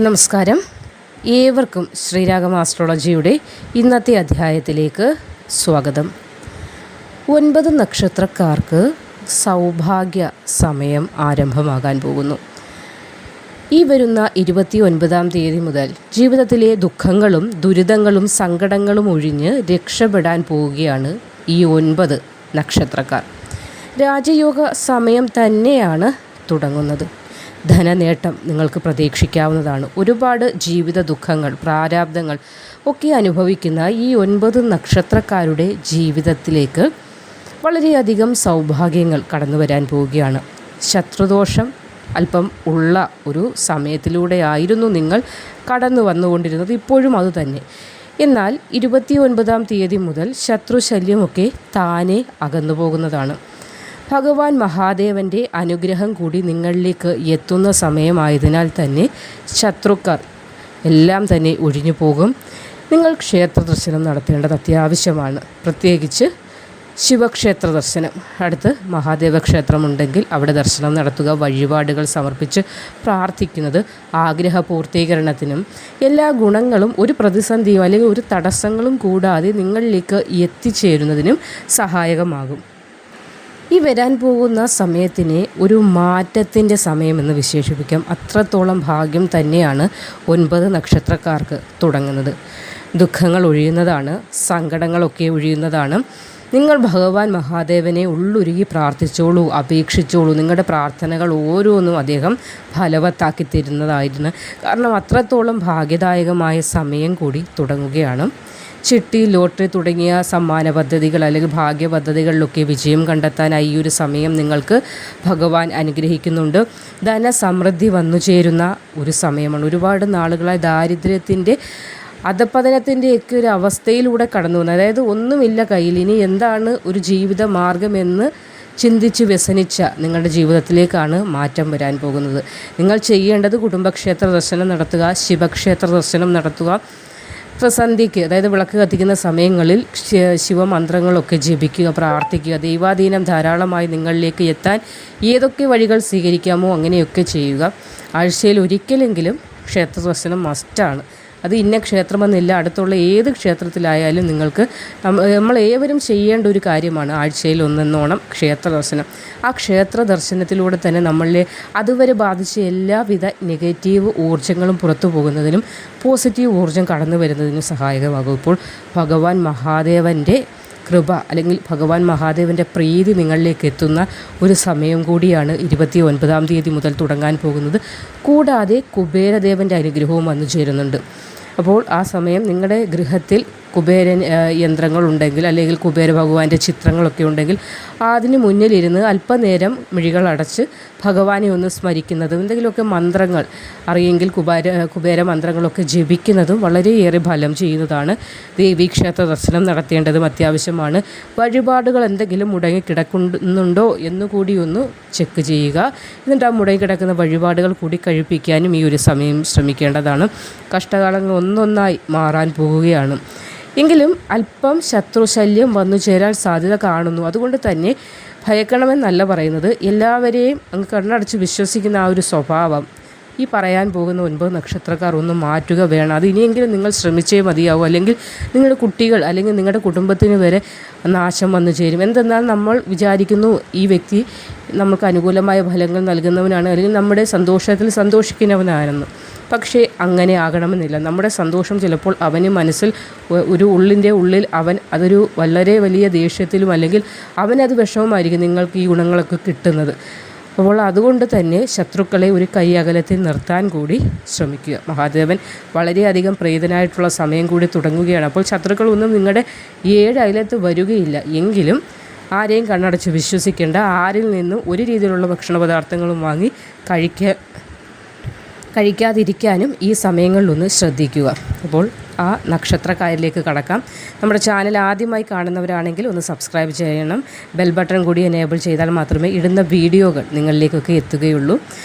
നമസ്കാരം. ഏവർക്കും ശ്രീരാഗം ആസ്ട്രോളജിയുടെ ഇന്നത്തെ അധ്യായത്തിലേക്ക് സ്വാഗതം. 9 നക്ഷത്രക്കാർക്ക് സൗഭാഗ്യ സമയം ആരംഭമാകാൻ പോകുന്നു. ഈ വരുന്ന 29-ാം തീയതി മുതൽ ജീവിതത്തിലെ ദുഃഖങ്ങളും ദുരിതങ്ങളും സങ്കടങ്ങളും ഒഴിഞ്ഞ് രക്ഷപ്പെടാൻ പോവുകയാണ് ഈ 9 നക്ഷത്രക്കാർ. രാജയോഗ സമയം തന്നെയാണ് തുടങ്ങുന്നത്. ധനനേട്ടം നിങ്ങൾക്ക് പ്രതീക്ഷിക്കാവുന്നതാണ്. ഒരുപാട് ജീവിത ദുഃഖങ്ങൾ, പ്രാരാബ്ദങ്ങൾ ഒക്കെ അനുഭവിക്കുന്ന ഈ 9 നക്ഷത്രക്കാരുടെ ജീവിതത്തിലേക്ക് വളരെയധികം സൗഭാഗ്യങ്ങൾ കടന്നു വരാൻ പോവുകയാണ്. ശത്രുദോഷം അല്പം ഉള്ള ഒരു സമയത്തിലൂടെയായിരുന്നു നിങ്ങൾ കടന്നു വന്നുകൊണ്ടിരുന്നത്. ഇപ്പോഴും അതുതന്നെ. എന്നാൽ 29-ാം തീയതി മുതൽ ശത്രുശല്യമൊക്കെ താനെ അകന്നു പോകുന്നതാണ്. ഭഗവാൻ മഹാദേവൻ്റെ അനുഗ്രഹം കൂടി നിങ്ങളിലേക്ക് എത്തുന്ന സമയമായതിനാൽ തന്നെ ശത്രുക്കൾ എല്ലാം തന്നെ ഒഴിഞ്ഞു പോകും. നിങ്ങൾ ക്ഷേത്ര ദർശനം നടത്തേണ്ടത് അത്യാവശ്യമാണ്. പ്രത്യേകിച്ച് ശിവക്ഷേത്ര ദർശനം. അടുത്ത് മഹാദേവ ക്ഷേത്രമുണ്ടെങ്കിൽ അവിടെ ദർശനം നടത്തുക. വഴിപാടുകൾ സമർപ്പിച്ച് പ്രാർത്ഥിക്കുന്നത് ആഗ്രഹ പൂർത്തീകരണത്തിനും എല്ലാ ഗുണങ്ങളും ഒരു പ്രതിസന്ധിയോ അല്ലെങ്കിൽ ഒരു തടസ്സങ്ങളും കൂടാതെ നിങ്ങളിലേക്ക് എത്തിച്ചേരുന്നതിനും സഹായകമാകും. ഈ വരാൻ പോകുന്ന സമയത്തിനെ ഒരു മാറ്റത്തിൻ്റെ സമയമെന്ന് വിശേഷിപ്പിക്കാം. അത്രത്തോളം ഭാഗ്യം തന്നെയാണ് 9 നക്ഷത്രക്കാർക്ക് തുടങ്ങുന്നത്. ദുഃഖങ്ങൾ ഒഴിയുന്നതാണ്, സങ്കടങ്ങളൊക്കെ ഒഴിയുന്നതാണ്. നിങ്ങൾ ഭഗവാൻ മഹാദേവനെ ഉള്ളുരുകി പ്രാർത്ഥിച്ചോളൂ, അപേക്ഷിച്ചോളൂ. നിങ്ങളുടെ പ്രാർത്ഥനകൾ ഓരോന്നും അദ്ദേഹം ഫലവത്താക്കി തരുന്നതായിരുന്നു. കാരണം അത്രത്തോളം ഭാഗ്യദായകമായ സമയം കൂടി തുടങ്ങുകയാണ്. ചിട്ടി, ലോട്ടറി തുടങ്ങിയ സമ്മാന പദ്ധതികൾ അല്ലെങ്കിൽ ഭാഗ്യ പദ്ധതികളിലൊക്കെ വിജയം കണ്ടെത്താനായി ഈ ഒരു സമയം നിങ്ങൾക്ക് ഭഗവാൻ അനുഗ്രഹിക്കുന്നുണ്ട്. ധനസമൃദ്ധി വന്നു ചേരുന്ന ഒരു സമയമാണ്. ഒരുപാട് നാളുകളായി ദാരിദ്ര്യത്തിൻ്റെ അധപ്പതനത്തിൻ്റെയൊക്കെ ഒരു അവസ്ഥയിലൂടെ കടന്നു പോകുന്നത്. അതായത് ഒന്നുമില്ല കയ്യിൽ, ഇനി എന്താണ് ഒരു ജീവിത മാർഗമെന്ന് ചിന്തിച്ച് വ്യസനിച്ച നിങ്ങളുടെ ജീവിതത്തിലേക്കാണ് മാറ്റം വരാൻ പോകുന്നത്. നിങ്ങൾ ചെയ്യേണ്ടത് കുടുംബക്ഷേത്ര ദർശനം നടത്തുക, ശിവക്ഷേത്ര ദർശനം നടത്തുക. സന്ധ്യയ്ക്ക്, അതായത് വിളക്ക് കത്തിക്കുന്ന സമയങ്ങളിൽ ശിവമന്ത്രങ്ങളൊക്കെ ജപിക്കുക, പ്രാർത്ഥിക്കുക. ദൈവാധീനം ധാരാളമായി നിങ്ങളിലേക്ക് എത്താൻ ഏതൊക്കെ വഴികൾ സ്വീകരിക്കാമോ അങ്ങനെയൊക്കെ ചെയ്യുക. ആഴ്ചയിൽ ഒരിക്കലെങ്കിലും ക്ഷേത്ര ദർശനം മസ്റ്റാണ്. അത് ഇന്ന ക്ഷേത്രമെന്നില്ല, അടുത്തുള്ള ഏത് ക്ഷേത്രത്തിലായാലും നിങ്ങൾക്ക് നമ്മൾ ഏവരും ചെയ്യേണ്ട ഒരു കാര്യമാണ് ആഴ്ചയിൽ ഒന്നെന്നോണം ക്ഷേത്ര ദർശനം. ആ ക്ഷേത്ര ദർശനത്തിലൂടെ തന്നെ നമ്മളിലെ അതുവരെ ബാധിച്ച എല്ലാവിധ നെഗറ്റീവ് ഊർജ്ജങ്ങളും പുറത്തു പോകുന്നതിനും പോസിറ്റീവ് ഊർജ്ജം കടന്നു വരുന്നതിനും സഹായകമാകും. ഇപ്പോൾ ഭഗവാൻ മഹാദേവൻ്റെ കൃപ അല്ലെങ്കിൽ ഭഗവാൻ മഹാദേവൻ്റെ പ്രീതി നിങ്ങളിലേക്ക് എത്തുന്ന ഒരു സമയം കൂടിയാണ് 29-ാം തീയതി മുതൽ തുടങ്ങാൻ പോകുന്നത്. കൂടാതെ കുബേരദേവൻ്റെ അനുഗ്രഹവും വന്നു ചേരുന്നുണ്ട്. അപ്പോൾ ആ സമയം നിങ്ങളുടെ ഗൃഹത്തിൽ കുബേരൻ യന്ത്രങ്ങളുണ്ടെങ്കിൽ അല്ലെങ്കിൽ കുബേര ഭഗവാന്റെ ചിത്രങ്ങളൊക്കെ ഉണ്ടെങ്കിൽ അതിന് മുന്നിലിരുന്ന് അല്പനേരം മിഴികൾ അടച്ച് ഭഗവാനെ ഒന്ന് സ്മരിക്കുന്നതും എന്തെങ്കിലുമൊക്കെ മന്ത്രങ്ങൾ അറിയെങ്കിൽ കുബേര മന്ത്രങ്ങളൊക്കെ ജപിക്കുന്നതും വളരെയേറെ ഫലം ചെയ്യുന്നതാണ്. ദേവീക്ഷേത്ര ദർശനം നടത്തേണ്ടതും അത്യാവശ്യമാണ്. വഴിപാടുകൾ എന്തെങ്കിലും മുടങ്ങിക്കിടക്കുന്നുണ്ടോ എന്നുകൂടി ഒന്ന് ചെക്ക് ചെയ്യുക. എന്നിട്ട് ആ മുടങ്ങിക്കിടക്കുന്ന വഴിപാടുകൾ കൂടി കഴിപ്പിക്കാനും ഈ ഒരു സമയം ശ്രമിക്കേണ്ടതാണ്. കഷ്ടകാലങ്ങൾ ഒന്നൊന്നായി മാറാൻ പോവുകയാണ്. എങ്കിലും അല്പം ശത്രുശല്യം വന്നു ചേരാൻ സാധ്യത കാണുന്നു. അതുകൊണ്ട് തന്നെ ഭയക്കണമെന്നല്ല പറയുന്നത്. എല്ലാവരെയും അങ്ങ് കണ്ണടച്ച് വിശ്വസിക്കുന്ന ആ ഒരു സ്വഭാവം ഈ പറയാൻ പോകുന്ന 9 നക്ഷത്രക്കാർ ഒന്ന് മാറ്റുക വേണം. അത് ഇനിയെങ്കിലും നിങ്ങൾ ശ്രമിച്ചേ മതിയാവും. അല്ലെങ്കിൽ നിങ്ങളുടെ കുട്ടികൾ അല്ലെങ്കിൽ നിങ്ങളുടെ കുടുംബത്തിന് വരെ നാശം വന്നു ചേരും. എന്തെന്നാൽ നമ്മൾ വിചാരിക്കുന്നു ഈ വ്യക്തി നമുക്ക് അനുകൂലമായ ഫലങ്ങൾ നൽകുന്നവനാണ് അല്ലെങ്കിൽ നമ്മുടെ സന്തോഷത്തിൽ സന്തോഷിക്കുന്നവനാണെന്ന്. പക്ഷേ അങ്ങനെ ആകണമെന്നില്ല. നമ്മുടെ സന്തോഷം ചിലപ്പോൾ അവന് മനസ്സിൽ ഒരു ഉള്ളിൻ്റെ ഉള്ളിൽ അവൻ അതൊരു വളരെ വലിയ ദേഷ്യത്തിലും അല്ലെങ്കിൽ അവനത് വിഷമമായിരിക്കും നിങ്ങൾക്ക് ഈ ഗുണങ്ങളൊക്കെ കിട്ടുന്നത്. അപ്പോൾ അതുകൊണ്ട് തന്നെ ശത്രുക്കളെ ഒരു കൈ അകലത്തിൽ നിർത്താൻ കൂടി ശ്രമിക്കുക. മഹാദേവൻ വളരെയധികം പ്രീതനായിട്ടുള്ള സമയം കൂടി തുടങ്ങുകയാണ്. അപ്പോൾ ശത്രുക്കളൊന്നും നിങ്ങളുടെ 7 അയലത്ത് വരികയില്ല. എങ്കിലും ആരെയും കണ്ണടച്ച് വിശ്വസിക്കേണ്ട. ആരിൽ നിന്നും ഒരു രീതിയിലുള്ള ഭക്ഷണ പദാർത്ഥങ്ങളും വാങ്ങി കഴിക്കാതിരിക്കാനും ഈ സമയങ്ങളിലൊന്ന് ശ്രദ്ധിക്കുക. അപ്പോൾ ആ നക്ഷത്രക്കാരിലേക്ക് കടക്കാം. നമ്മുടെ ചാനൽ ആദ്യമായി കാണുന്നവരാണെങ്കിൽ ഒന്ന് സബ്സ്ക്രൈബ് ചെയ്യണം. ബെൽ ബട്ടൺ കൂടി എനേബിൾ ചെയ്താൽ മാത്രമേ ഇടുന്ന വീഡിയോകൾ നിങ്ങളിലേക്കൊക്കെ എത്തുകയുള്ളൂ.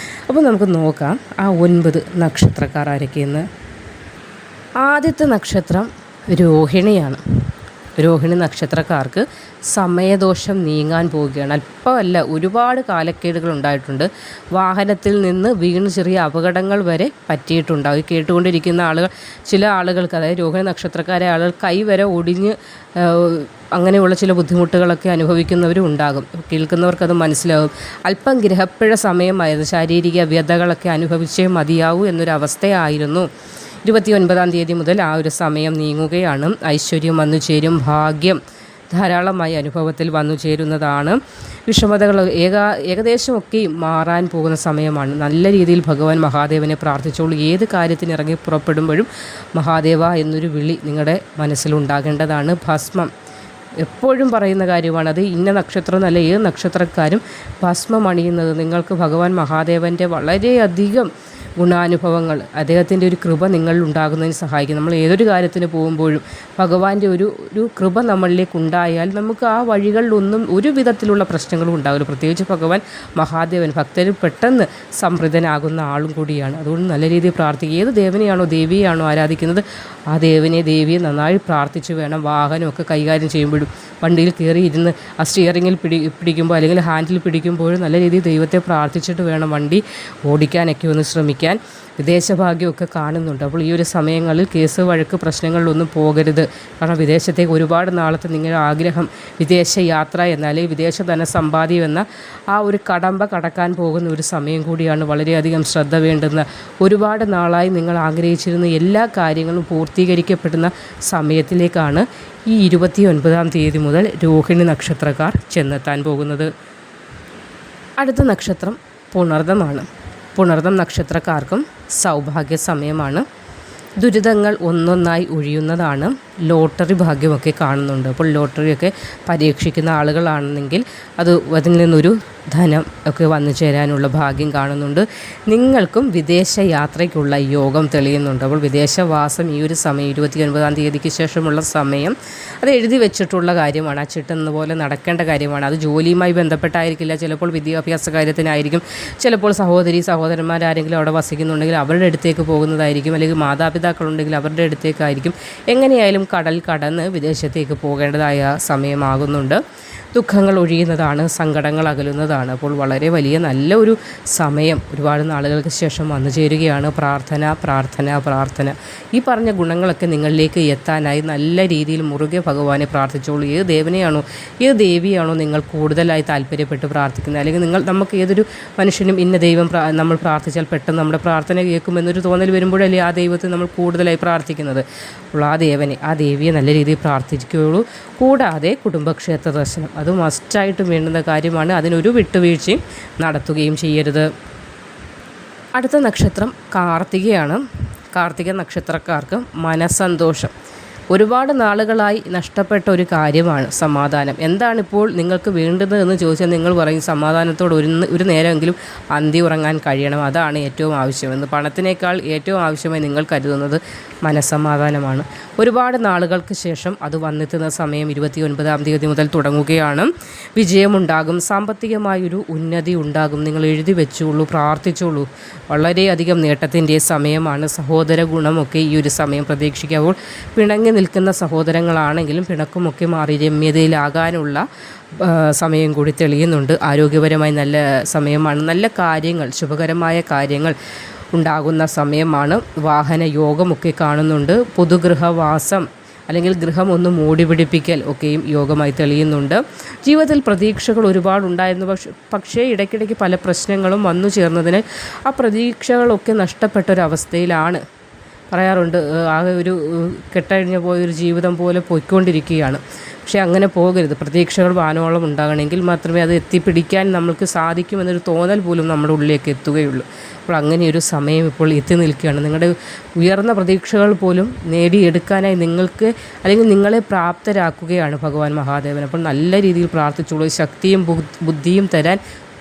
അപ്പോൾ നമുക്ക് നോക്കാം ആ 9 നക്ഷത്രക്കാർ ആരൊക്കെയെന്ന്. ആദ്യത്തെ നക്ഷത്രം രോഹിണിയാണ്. രോഹിണി നക്ഷത്രക്കാർക്ക് സമയദോഷം നീങ്ങാൻ പോവുകയാണ്. അല്പമല്ല, ഒരുപാട് കാലക്കേടുകൾ ഉണ്ടായിട്ടുണ്ട്. വാഹനത്തിൽ നിന്ന് വീണ് ചെറിയ അപകടങ്ങൾ വരെ പറ്റിയിട്ടുണ്ടാവും. കേട്ടുകൊണ്ടിരിക്കുന്ന ആളുകൾ, ചില ആളുകൾക്ക്, അതായത് രോഹിണി നക്ഷത്രക്കാരെ ആളുകൾ കൈ വരെ ഒടിഞ്ഞ് അങ്ങനെയുള്ള ചില ബുദ്ധിമുട്ടുകളൊക്കെ അനുഭവിക്കുന്നവരും ഉണ്ടാകും. കേൾക്കുന്നവർക്കത് മനസ്സിലാവും. അല്പം ഗ്രഹപ്പിഴ സമയമായിരുന്നു. ശാരീരിക വ്യതകളൊക്കെ അനുഭവിച്ചേ മതിയാവൂ എന്നൊരവസ്ഥയായിരുന്നു. 29-ാം തീയതി മുതൽ ആ ഒരു സമയം നീങ്ങുകയാണ്. ഐശ്വര്യം വന്നു ചേരും, ഭാഗ്യം ധാരാളമായി അനുഭവത്തിൽ വന്നു ചേരുന്നതാണ്. വിഷമതകൾ ഏകദേശമൊക്കെ മാറാൻ പോകുന്ന സമയമാണ്. നല്ല രീതിയിൽ ഭഗവാൻ മഹാദേവനെ പ്രാർത്ഥിച്ചോളൂ. ഏത് കാര്യത്തിന് ഇറങ്ങി പുറപ്പെടുമ്പോഴും മഹാദേവ എന്നൊരു വിളി നിങ്ങളുടെ മനസ്സിലുണ്ടാകേണ്ടതാണ്. ഭസ്മം എപ്പോഴും പറയുന്ന കാര്യമാണ്. അത് ഇന്ന നക്ഷത്രം എന്നല്ല, ഏത് നക്ഷത്രക്കാരും ഭസ്മം അണിയുന്നത് നിങ്ങൾക്ക് ഭഗവാൻ മഹാദേവൻ്റെ വളരെയധികം ഗുണാനുഭവങ്ങൾ, അദ്ദേഹത്തിൻ്റെ ഒരു കൃപ നിങ്ങളിൽ ഉണ്ടാകുന്നതിന് സഹായിക്കും. നമ്മൾ ഏതൊരു കാര്യത്തിന് പോകുമ്പോഴും ഭഗവാന്റെ ഒരു കൃപ നമ്മളിലേക്ക് ഉണ്ടായാൽ നമുക്ക് ആ വഴികളിലൊന്നും ഒരു വിധത്തിലുള്ള പ്രശ്നങ്ങളും ഉണ്ടാവില്ല. പ്രത്യേകിച്ച് ഭഗവാൻ മഹാദേവൻ ഭക്തർ പെട്ടെന്ന് സംപ്രീതനാകുന്ന ആളും കൂടിയാണ്. അതുകൊണ്ട് നല്ല രീതിയിൽ പ്രാർത്ഥിക്കുക. ഏത് ദേവനെയാണോ ദേവിയെയാണോ ആരാധിക്കുന്നത് ആ ദേവിയെ നന്നായി പ്രാർത്ഥിച്ച് വേണം വാഹനമൊക്കെ കൈകാര്യം ചെയ്യുമ്പോഴും, വണ്ടിയിൽ കയറി ഇരുന്ന് ആ സ്റ്റിയറിങ്ങിൽ പിടിക്കുമ്പോൾ അല്ലെങ്കിൽ ഹാൻഡിൽ പിടിക്കുമ്പോഴും നല്ല രീതിയിൽ ദൈവത്തെ പ്രാർത്ഥിച്ചിട്ട് വേണം വണ്ടി ഓടിക്കാനൊക്കെ ഒന്ന് ശ്രമിക്കാൻ. വിദേശഭാഗ്യമൊക്കെ കാണുന്നുണ്ട്. അപ്പോൾ ഈ ഒരു സമയങ്ങളിൽ കേസ് വഴക്ക് പ്രശ്നങ്ങളിലൊന്നും പോകരുത്. കാരണം വിദേശത്തേക്ക് ഒരുപാട് നാളത്തെ നിങ്ങളുടെ ആഗ്രഹം വിദേശ യാത്ര എന്നാൽ വിദേശ ധനസമ്പാദ്യം എന്ന ആ ഒരു കടമ്പ കടക്കാൻ പോകുന്ന ഒരു സമയം കൂടിയാണ്. വളരെയധികം ശ്രദ്ധ വേണ്ടുന്ന, ഒരുപാട് നാളായി നിങ്ങൾ ആഗ്രഹിച്ചിരുന്ന എല്ലാ കാര്യങ്ങളും പൂർത്തീകരിക്കപ്പെടുന്ന സമയത്തിലേക്കാണ് ഈ 29-ാം തീയതി മുതൽ രോഹിണി നക്ഷത്രക്കാർ ചെന്നെത്താൻ പോകുന്നത്. അടുത്ത നക്ഷത്രം പുണർദമാണ്. പുണർദം നക്ഷത്രക്കാർക്കും സൗഭാഗ്യ സമയമാണ്. ദുരിതങ്ങൾ ഒന്നൊന്നായി ഒഴിയുന്നതാണ്. ലോട്ടറി ഭാഗ്യമൊക്കെ കാണുന്നുണ്ട്. അപ്പോൾ ലോട്ടറിയൊക്കെ പരീക്ഷിക്കുന്ന ആളുകളാണെങ്കിൽ അതിൽ നിന്നൊരു ധനം ഒക്കെ വന്നു ചേരാനുള്ള ഭാഗ്യം കാണുന്നുണ്ട്. നിങ്ങൾക്കും വിദേശ യാത്രയ്ക്കുള്ള യോഗം തെളിയുന്നുണ്ട്. അപ്പോൾ വിദേശവാസം ഈ ഒരു സമയം 29-ാം തീയതിക്ക് ശേഷമുള്ള സമയം അത് എഴുതി വെച്ചിട്ടുള്ള കാര്യമാണ്. ആ ചിട്ടെന്ന പോലെ നടക്കേണ്ട കാര്യമാണ്. അത് ജോലിയുമായി ബന്ധപ്പെട്ടായിരിക്കില്ല, ചിലപ്പോൾ വിദ്യാഭ്യാസ കാര്യത്തിനായിരിക്കും, ചിലപ്പോൾ സഹോദരന്മാരാരെങ്കിലും അവിടെ വസിക്കുന്നുണ്ടെങ്കിൽ അവരുടെ അടുത്തേക്ക് പോകുന്നതായിരിക്കും, അല്ലെങ്കിൽ മാതാപിതാക്കളുണ്ടെങ്കിൽ അവരുടെ അടുത്തേക്കായിരിക്കും. എങ്ങനെയായാലും കടൽ കടന്ന് വിദേശത്തേക്ക് പോകേണ്ടതായ സമയമാകുന്നുണ്ട്. ദുഃഖങ്ങൾ ഒഴിയുന്നതാണ്, സങ്കടങ്ങൾ അകലുന്നതാണ്. അപ്പോൾ വളരെ വലിയ നല്ല ഒരു സമയം ഒരുപാട് നാളുകൾക്ക് ശേഷം വന്നു ചേരുകയാണ്. പ്രാർത്ഥന ഈ പറഞ്ഞ ഗുണങ്ങളൊക്കെ നിങ്ങളിലേക്ക് എത്താനായി നല്ല രീതിയിൽ മുറുകെ ഭഗവാനെ പ്രാർത്ഥിച്ചോളൂ. ഏത് ദേവിയാണോ നിങ്ങൾ കൂടുതലായി താല്പര്യപ്പെട്ട് പ്രാർത്ഥിക്കുന്നത്, അല്ലെങ്കിൽ നമുക്ക് ഏതൊരു മനുഷ്യനും ഇന്ന ദൈവം നമ്മൾ പ്രാർത്ഥിച്ചാൽ പെട്ടെന്ന് നമ്മുടെ പ്രാർത്ഥന കേൾക്കുമെന്നൊരു തോന്നൽ വരുമ്പോഴല്ലേ ആ ദൈവത്തെ നമ്മൾ കൂടുതലായി പ്രാർത്ഥിക്കുന്നത്. അപ്പോൾ ആ ദേവിയെ നല്ല രീതിയിൽ പ്രാർത്ഥിക്കുകയുള്ളൂ. കൂടാതെ കുടുംബക്ഷേത്ര ദർശനം അത് മസ്റ്റായിട്ടും വേണ്ടുന്ന കാര്യമാണ്. അതിനൊരു വിട്ടുവീഴ്ചയും നടത്തുകയും ചെയ്യരുത്. അടുത്ത നക്ഷത്രം കാർത്തികയാണ്. കാർത്തിക നക്ഷത്രക്കാർക്ക് മനസ്സന്തോഷം. ഒരുപാട് നാളുകളായി നഷ്ടപ്പെട്ട ഒരു കാര്യമാണ് സമാധാനം. എന്താണിപ്പോൾ നിങ്ങൾക്ക് വേണ്ടത് എന്ന് ചോദിച്ചാൽ നിങ്ങൾ പറയും സമാധാനത്തോട് ഒരു നേരമെങ്കിലും അന്തി ഉറങ്ങാൻ കഴിയണം, അതാണ് ഏറ്റവും ആവശ്യമെന്ന്. പണത്തിനേക്കാൾ ഏറ്റവും ആവശ്യമായി നിങ്ങൾ കരുതുന്നത് മനസ്സമാധാനമാണ്. ഒരുപാട് നാളുകൾക്ക് ശേഷം അത് വന്നെത്തുന്ന സമയം 29-ാം തീയതി മുതൽ തുടങ്ങുകയാണ്. വിജയമുണ്ടാകും, സാമ്പത്തികമായൊരു ഉന്നതി ഉണ്ടാകും. നിങ്ങൾ എഴുതി വെച്ചോളൂ, പ്രാർത്ഥിച്ചോളൂ. വളരെയധികം നേട്ടത്തിൻ്റെ സമയമാണ്. സഹോദര ഗുണമൊക്കെ ഈ ഒരു സമയം പ്രതീക്ഷിക്കുമ്പോൾ പിണങ്ങി നിൽക്കുന്ന സഹോദരങ്ങളാണെങ്കിലും പിണക്കുമൊക്കെ മാറി രമ്യതയിലാകാനുള്ള സമയം കൂടി തെളിയുന്നുണ്ട്. ആരോഗ്യപരമായി നല്ല സമയമാണ്. നല്ല കാര്യങ്ങൾ, ശുഭകരമായ കാര്യങ്ങൾ ഉണ്ടാകുന്ന സമയമാണ്. വാഹന യോഗമൊക്കെ കാണുന്നുണ്ട്. പൊതുഗൃഹവാസം അല്ലെങ്കിൽ ഗൃഹം ഒന്ന് മൂടി പിടിപ്പിക്കൽ ഒക്കെയും യോഗമായി തെളിയുന്നുണ്ട്. ജീവിതത്തിൽ പ്രതീക്ഷകൾ ഒരുപാടുണ്ടായിരുന്നു. പക്ഷേ ഇടയ്ക്കിടയ്ക്ക് പല പ്രശ്നങ്ങളും വന്നു ചേർന്നതിന് ആ പ്രതീക്ഷകളൊക്കെ നഷ്ടപ്പെട്ടൊരവസ്ഥയിലാണ്. പറയാറുണ്ട്, ആകെ ഒരു കെട്ടഴിഞ്ഞ പോയൊരു ജീവിതം പോലെ പോയിക്കൊണ്ടിരിക്കുകയാണ്. പക്ഷേ അങ്ങനെ പോകരുത്. പ്രതീക്ഷകൾ വാനോളം ഉണ്ടാകണമെങ്കിൽ മാത്രമേ അത് എത്തിപ്പിടിക്കാൻ നമ്മൾക്ക് സാധിക്കുമെന്നൊരു തോന്നൽ പോലും നമ്മുടെ ഉള്ളിലേക്ക് എത്തുകയുള്ളൂ. അപ്പോൾ അങ്ങനെയൊരു സമയം ഇപ്പോൾ എത്തി നിൽക്കുകയാണ്. നിങ്ങളുടെ ഉയർന്ന പ്രതീക്ഷകൾ പോലും നേടിയെടുക്കാനായി നിങ്ങൾക്ക് അല്ലെങ്കിൽ നിങ്ങളെ പ്രാപ്തരാക്കുകയാണ് ഭഗവാൻ മഹാദേവൻ. അപ്പോൾ നല്ല രീതിയിൽ പ്രാർത്ഥിച്ചോളൂ. ശക്തിയും ബുദ്ധിയും തരാൻ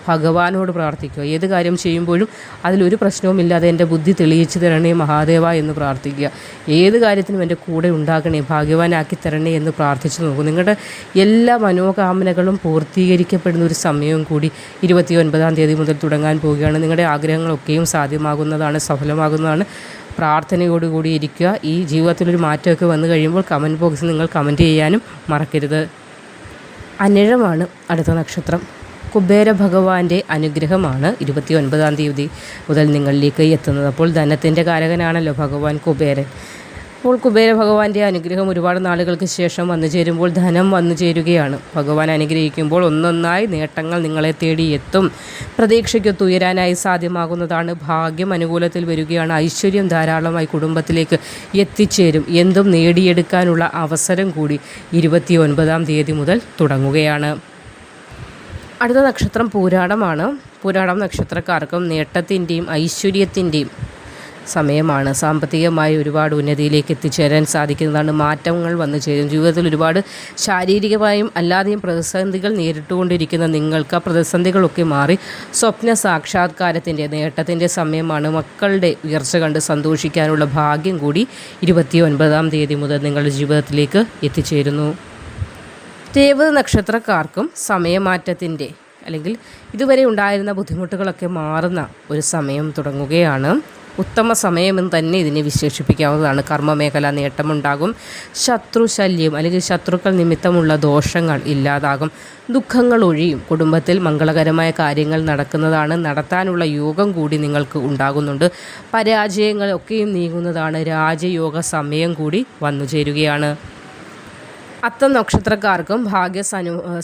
ഭഗവാനോട് പ്രാർത്ഥിക്കുക. ഏത് കാര്യം ചെയ്യുമ്പോഴും അതിലൊരു പ്രശ്നവുമില്ലാതെ എൻ്റെ ബുദ്ധി തെളിയിച്ചു തരണേ മഹാദേവ എന്ന് പ്രാർത്ഥിക്കുക. ഏത് കാര്യത്തിനും എൻ്റെ കൂടെ ഉണ്ടാകണേ, ഭാഗ്യവാനാക്കി തരണേ എന്ന് പ്രാർത്ഥിച്ചു നോക്കും. നിങ്ങളുടെ എല്ലാ മനോകാമനകളും പൂർത്തീകരിക്കപ്പെടുന്ന ഒരു സമയവും കൂടി 29-ാം തീയതി മുതൽ തുടങ്ങാൻ പോവുകയാണ്. നിങ്ങളുടെ ആഗ്രഹങ്ങളൊക്കെയും സാധ്യമാകുന്നതാണ്, സഫലമാകുന്നതാണ്. പ്രാർത്ഥനയോടുകൂടി ഇരിക്കുക. ഈ ജീവിതത്തിലൊരു മാറ്റമൊക്കെ വന്നു കഴിയുമ്പോൾ കമൻറ്റ് ബോക്സിൽ നിങ്ങൾ കമൻറ്റ് ചെയ്യാനും മറക്കരുത്. അനിഴമാണ് അടുത്ത നക്ഷത്രം. കുബേര ഭഗവാന്റെ അനുഗ്രഹമാണ് 29-ാം തീയതി മുതൽ നിങ്ങളിലേക്ക് എത്തുന്നത്. അപ്പോൾ ധനത്തിൻ്റെ കാരകനാണല്ലോ ഭഗവാൻ കുബേരൻ. അപ്പോൾ കുബേര ഭഗവാന്റെ അനുഗ്രഹം ഒരുപാട് നാളുകൾക്ക് ശേഷം വന്നു ചേരുമ്പോൾ ധനം വന്നു ചേരുകയാണ്. ഭഗവാൻ അനുഗ്രഹിക്കുമ്പോൾ ഒന്നൊന്നായി നേട്ടങ്ങൾ നിങ്ങളെ തേടി എത്തും. പ്രതീക്ഷയ്ക്കൊത്ത് ഉയരാനായി സാധ്യമാകുന്നതാണ്. ഭാഗ്യം അനുകൂലത്തിൽ വരികയാണ്. ഐശ്വര്യം ധാരാളമായി കുടുംബത്തിലേക്ക് എത്തിച്ചേരും. എന്തും നേടിയെടുക്കാനുള്ള അവസരം കൂടി 29-ാം തീയതി മുതൽ തുടങ്ങുകയാണ്. അടുത്ത നക്ഷത്രം പൂരാടമാണ്. പൂരാടം നക്ഷത്രക്കാർക്കും നേട്ടത്തിൻ്റെയും ഐശ്വര്യത്തിൻ്റെയും സമയമാണ്. സാമ്പത്തികമായി ഒരുപാട് ഉന്നതിയിലേക്ക് എത്തിച്ചേരാൻ സാധിക്കുന്നതാണ്. മാറ്റങ്ങൾ വന്നു ചേരും. ജീവിതത്തിൽ ഒരുപാട് ശാരീരികമായും അല്ലാതെയും പ്രതിസന്ധികൾ നേരിട്ടുകൊണ്ടിരിക്കുന്ന നിങ്ങൾക്ക് ആ പ്രതിസന്ധികളൊക്കെ മാറി സ്വപ്ന സാക്ഷാത്കാരത്തിൻ്റെ നേട്ടത്തിൻ്റെ സമയമാണ്. മക്കളുടെ ഉയർച്ച കണ്ട് സന്തോഷിക്കാനുള്ള ഭാഗ്യം കൂടി 29-ാം തീയതി മുതൽ നിങ്ങളുടെ ജീവിതത്തിലേക്ക് എത്തിച്ചേരുന്നു. രേവതി നക്ഷത്രക്കാർക്കും സമയമാറ്റത്തിൻ്റെ അല്ലെങ്കിൽ ഇതുവരെ ഉണ്ടായിരുന്ന ബുദ്ധിമുട്ടുകളൊക്കെ മാറുന്ന ഒരു സമയം തുടങ്ങുകയാണ്. ഉത്തമ സമയമെന്ന് തന്നെ ഇതിനെ വിശേഷിപ്പിക്കാവുന്നതാണ്. കർമ്മമേഖല നേട്ടമുണ്ടാകും. ശത്രുശല്യം അല്ലെങ്കിൽ ശത്രുക്കൾ നിമിത്തമുള്ള ദോഷങ്ങൾ ഇല്ലാതാകും. ദുഃഖങ്ങൾ ഒഴിയും. കുടുംബത്തിൽ മംഗളകരമായ കാര്യങ്ങൾ നടക്കുന്നതാണ്. നടത്താനുള്ള യോഗം കൂടി നിങ്ങൾക്ക് ഉണ്ടാകുന്നുണ്ട്. പരാജയങ്ങളൊക്കെയും നീങ്ങുന്നതാണ്. രാജയോഗ സമയം കൂടി വന്നു ചേരുകയാണ്. അത്തം നക്ഷത്രക്കാർക്കും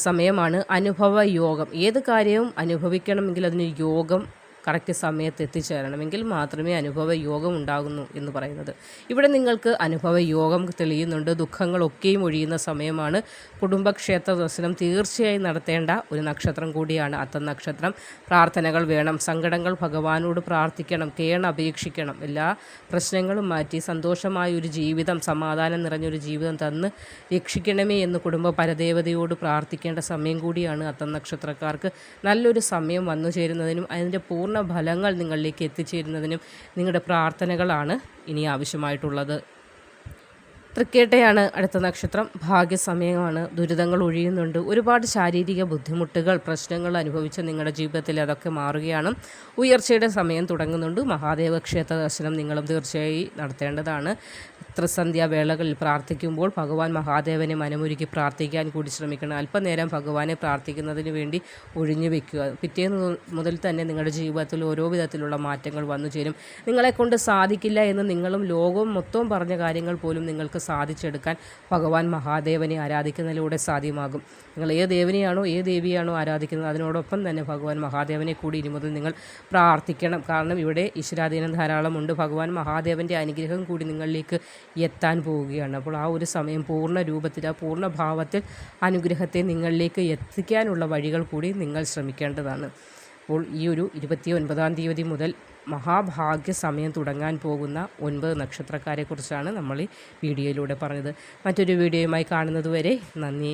സമയമാണ്. അനുഭവ യോഗം. ഏത് കാര്യവും അനുഭവിക്കണമെങ്കിൽ അതിന് യോഗം കറക്റ്റ് സമയത്ത് എത്തിച്ചേരണമെങ്കിൽ മാത്രമേ അനുഭവ യോഗം ഉണ്ടാകുന്നു എന്ന് പറയുന്നത്. ഇവിടെ നിങ്ങൾക്ക് അനുഭവ യോഗം തെളിയുന്നുണ്ട്. ദുഃഖങ്ങളൊക്കെയും ഒഴിയുന്ന സമയമാണ്. കുടുംബക്ഷേത്ര ദർശനം തീർച്ചയായും നടത്തേണ്ട ഒരു നക്ഷത്രം കൂടിയാണ് അത്തം നക്ഷത്രം. പ്രാർത്ഥനകൾ വേണം. സങ്കടങ്ങൾ ഭഗവാനോട് പ്രാർത്ഥിക്കണം. അപേക്ഷിക്കണം. എല്ലാ പ്രശ്നങ്ങളും മാറ്റി സന്തോഷമായ ഒരു ജീവിതം, സമാധാനം നിറഞ്ഞൊരു ജീവിതം തന്ന് രക്ഷിക്കണമേ എന്ന് കുടുംബ പരദേവതയോട് പ്രാർത്ഥിക്കേണ്ട സമയം കൂടിയാണ് അത്തം നക്ഷത്രക്കാർക്ക്. നല്ലൊരു സമയം വന്നു ചേരുന്നതിനും അതിൻ്റെ പൂർണ്ണ ഫലങ്ങൾ നിങ്ങളിലേക്ക് എത്തിച്ചേരുന്നതിനും നിങ്ങളുടെ പ്രാർത്ഥനകളാണ് ഇനി ആവശ്യമായിട്ടുള്ളത്. തൃക്കേട്ടയാണ് അടുത്ത നക്ഷത്രം. ഭാഗ്യസമയമാണ്. ദുരിതങ്ങൾ ഒഴിയുന്നുണ്ട്. ഒരുപാട് ശാരീരിക ബുദ്ധിമുട്ടുകൾ, പ്രശ്നങ്ങൾ അനുഭവിച്ച നിങ്ങളുടെ ജീവിതത്തിൽ അതൊക്കെ മാറുകയാണ്. ഉയർച്ചയുടെ സമയം തുടങ്ങുന്നുണ്ട്. മഹാദേവ ക്ഷേത്ര ദർശനം നിങ്ങളും തീർച്ചയായും നടത്തേണ്ടതാണ്. ത്രിസന്ധ്യാവേളകളിൽ പ്രാർത്ഥിക്കുമ്പോൾ ഭഗവാൻ മഹാദേവനെ മനമൊരുക്കി പ്രാർത്ഥിക്കാൻ കൂടി ശ്രമിക്കണം. അല്പനേരം ഭഗവാനെ പ്രാർത്ഥിക്കുന്നതിന് വേണ്ടി ഒഴിഞ്ഞു വെക്കുക. പിറ്റേന്ന് മുതൽ തന്നെ നിങ്ങളുടെ ജീവിതത്തിൽ ഓരോ വിധത്തിലുള്ള മാറ്റങ്ങൾ വന്നു ചേരും. നിങ്ങളെക്കൊണ്ട് സാധിക്കില്ല എന്ന് നിങ്ങളും ലോകവും മൊത്തവും പറഞ്ഞ കാര്യങ്ങൾ പോലും നിങ്ങൾക്ക് സാധിച്ചെടുക്കാൻ ഭഗവാൻ മഹാദേവനെ ആരാധിക്കുന്നതിലൂടെ സാധ്യമാകും. നിങ്ങൾ ഏത് ദേവിയാണോ ആരാധിക്കുന്നത് അതിനോടൊപ്പം തന്നെ ഭഗവാൻ മഹാദേവനെ കൂടി ഇനി മുതൽ നിങ്ങൾ പ്രാർത്ഥിക്കണം. കാരണം ഇവിടെ ഈശ്വരാധീനം ധാരാളമുണ്ട്. ഭഗവാൻ മഹാദേവൻ്റെ അനുഗ്രഹം കൂടി നിങ്ങളിലേക്ക് എത്താൻ പോവുകയാണ്. അപ്പോൾ ആ ഒരു സമയം പൂർണ്ണ രൂപത്തിൽ, ആ പൂർണ്ണ ഭാവത്തിൽ അനുഗ്രഹത്തെ നിങ്ങളിലേക്ക് എത്തിക്കാനുള്ള വഴികൾ കൂടി നിങ്ങൾ ശ്രമിക്കേണ്ടതാണ്. അപ്പോൾ ഈ ഒരു 29-ാം തീയതി മുതൽ മഹാഭാഗ്യ സമയം തുടങ്ങാൻ പോകുന്ന 9 നക്ഷത്രക്കാരെക്കുറിച്ചാണ് നമ്മൾ ഈ വീഡിയോയിലൂടെ പറഞ്ഞത്. മറ്റൊരു വീഡിയോയുമായി കാണുന്നതുവരെ നന്ദി.